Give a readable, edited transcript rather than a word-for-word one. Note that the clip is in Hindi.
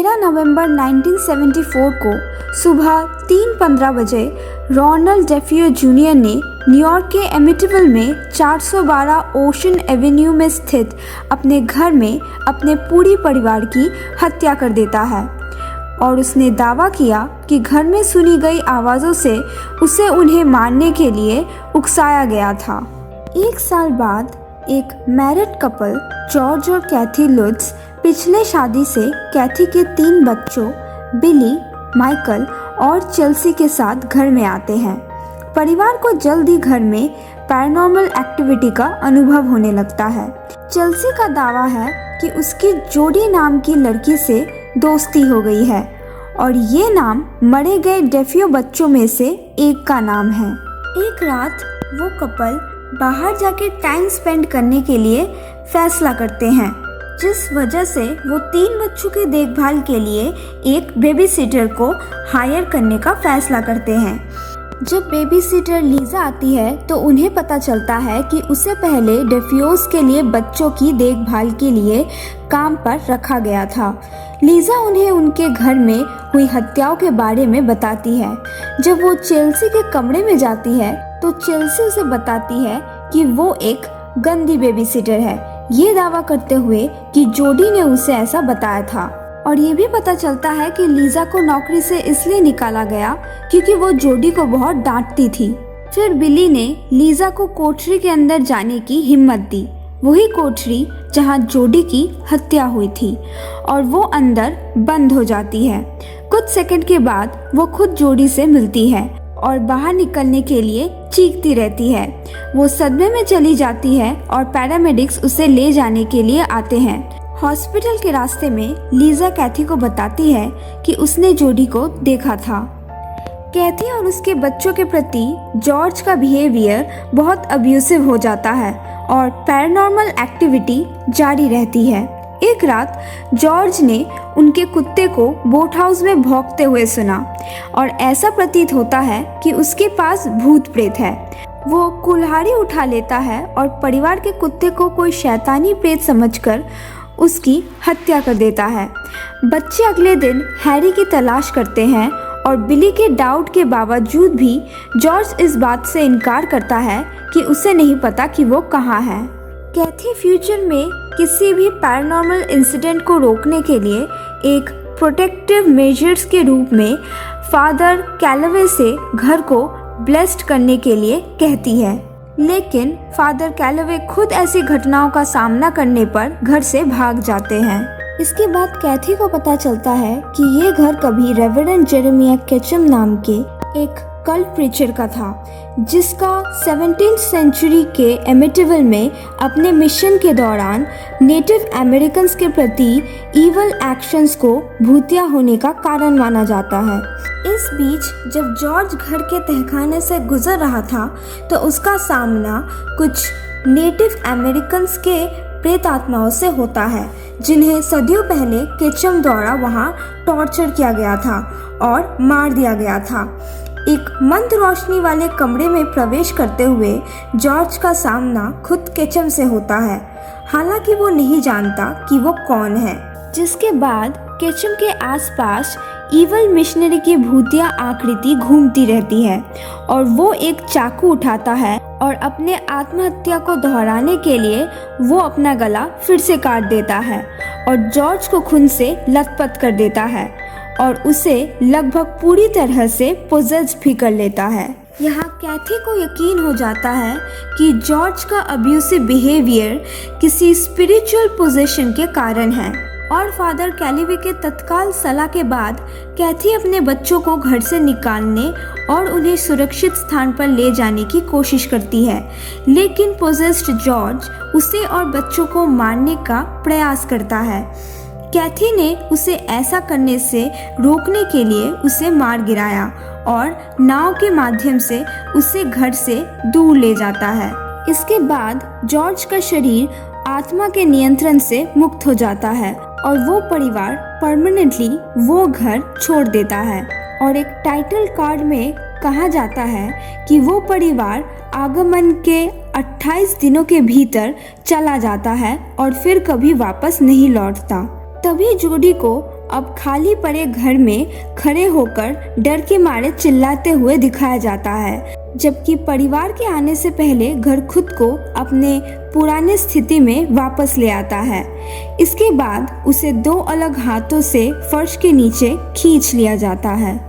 13 नवंबर 1974 को सुबह 3:15 बजे रोनाल्ड डेफियो जूनियर ने न्यूयॉर्क के एमिटिविल में 412 ओशन एवेन्यू में स्थित अपने घर में अपने पूरी परिवार की हत्या कर देता है और उसने दावा किया कि घर में सुनी गई आवाज़ों से उसे उन्हें मारने के लिए उकसाया गया था। 1 साल बाद एक मैरिड कपल जॉर्ज और कैथी लुट्ज पिछले शादी से कैथी के 3 बच्चों बिली, माइकल और चेल्सी के साथ घर में आते हैं। परिवार को जल्द ही घर में पैरानॉर्मल एक्टिविटी का अनुभव होने लगता है। चेल्सी का दावा है कि उसकी जोडी नाम की लड़की से दोस्ती हो गई है और ये नाम मरे गए डेफियो बच्चों में से एक का नाम है। एक रात वो कपल बाहर जाके टाइम स्पेंड करने के लिए फैसला करते हैं, जिस वजह से वो 3 बच्चों की देखभाल के लिए एक बेबी सिटर को हायर करने का फैसला करते हैं। जब बेबी सिटर लीजा आती है तो उन्हें पता चलता है कि उसे पहले डेफियोस के लिए बच्चों की देखभाल के लिए काम पर रखा गया था। लीजा उन्हें उनके घर में हुई हत्याओं के बारे में बताती है। जब वो चेल्सी के कमरे में जाती है तो चेल्सी उसे बताती है कि वो एक गंदी बेबी सिटर है, ये दावा करते हुए कि जोडी ने उसे ऐसा बताया था। और ये भी पता चलता है कि लीजा को नौकरी से इसलिए निकाला गया क्योंकि वो जोडी को बहुत डांटती थी। फिर बिली ने लीजा को कोठरी के अंदर जाने की हिम्मत दी, वही कोठरी जहां जोडी की हत्या हुई थी, और वो अंदर बंद हो जाती है। कुछ सेकंड के बाद वो खुद जोडी से मिलती है और बाहर निकलने के लिए चीखती रहती है। वो सदमे में चली जाती है और पैरामेडिक्स उसे ले जाने के लिए आते हैं। हॉस्पिटल के रास्ते में लीजा कैथी को बताती है कि उसने जोडी को देखा था। कैथी और उसके बच्चों के प्रति जॉर्ज का बिहेवियर बहुत अब्यूसिव हो जाता है और पैरानॉर्मल एक्टिविटी जारी रहती है। एक रात जॉर्ज ने उनके कुत्ते को बोट हाउस में भौंकते हुए सुना और ऐसा प्रतीत होता है कि उसके पास भूत प्रेत है। वो कुल्हाड़ी उठा लेता है और परिवार के कुत्ते को कोई शैतानी प्रेत समझकर उसकी हत्या कर देता है। बच्चे अगले दिन हैरी की तलाश करते हैं और बिली के डाउट के बावजूद भी जॉर्ज इस बात से इनकार करता है कि उसे नहीं पता कि वो कहाँ है। कैथी फ्यूचर में किसी भी पैरानॉर्मल इंसिडेंट को रोकने के लिए एक प्रोटेक्टिव मेजर्स के रूप में फादर कैलवे से घर को ब्लेस्ड करने के लिए कहती है, लेकिन फादर कैलवे खुद ऐसी घटनाओं का सामना करने पर घर से भाग जाते हैं। इसके बाद कैथी को पता चलता है कि ये घर कभी रेवरेंड जेरेमिया केचम नाम के एक कल्ट प्रीचर का था, जिसका 17th सेंचुरी के एमिटिविल में अपने मिशन के दौरान नेटिव अमेरिकन्स के प्रति इवल एक्शंस को भूतिया होने का कारण माना जाता है। इस बीच जब जॉर्ज घर के तहखाने से गुजर रहा था तो उसका सामना कुछ नेटिव अमेरिकन्स के प्रेत आत्माओं से होता है, जिन्हें सदियों पहले केचम द्वारा वहां टॉर्चर किया गया था और मार दिया गया था। एक मंद रोशनी वाले कमरे में प्रवेश करते हुए जॉर्ज का सामना खुद केचम से होता है, हालांकि वो नहीं जानता कि वो कौन है। जिसके बाद केचम के आसपास इवल मिशनरी की भूतिया आकृति घूमती रहती है और वो एक चाकू उठाता है और अपने आत्महत्या को दोहराने के लिए वो अपना गला फिर से काट देता है और जॉर्ज को खून से लथपथ कर देता है और उसे लगभग पूरी तरह से पोजेस्ड भी कर लेता है। यहाँ कैथी को यकीन हो जाता है कि जॉर्ज का अब्यूसिव बिहेवियर किसी स्पिरिचुअल पोजेशन के कारण है और फादर कैलिवे के तत्काल सलाह के बाद कैथी अपने बच्चों को घर से निकालने और उन्हें सुरक्षित स्थान पर ले जाने की कोशिश करती है, लेकिन पोजेस्ड जॉर्ज उसे और बच्चों को मारने का प्रयास करता है। कैथी ने उसे ऐसा करने से रोकने के लिए उसे मार गिराया और नाव के माध्यम से उसे घर से दूर ले जाता है। इसके बाद जॉर्ज का शरीर आत्मा के नियंत्रण से मुक्त हो जाता है और वो परिवार परमानेंटली वो घर छोड़ देता है और एक टाइटल कार्ड में कहा जाता है कि वो परिवार आगमन के 28 दिनों के भीतर चला जाता है और फिर कभी वापस नहीं लौटता। तभी जोडी को अब खाली पड़े घर में खड़े होकर डर के मारे चिल्लाते हुए दिखाया जाता है, जबकि परिवार के आने से पहले घर खुद को अपने पुराने स्थिति में वापस ले आता है। इसके बाद उसे 2 अलग हाथों से फर्श के नीचे खींच लिया जाता है।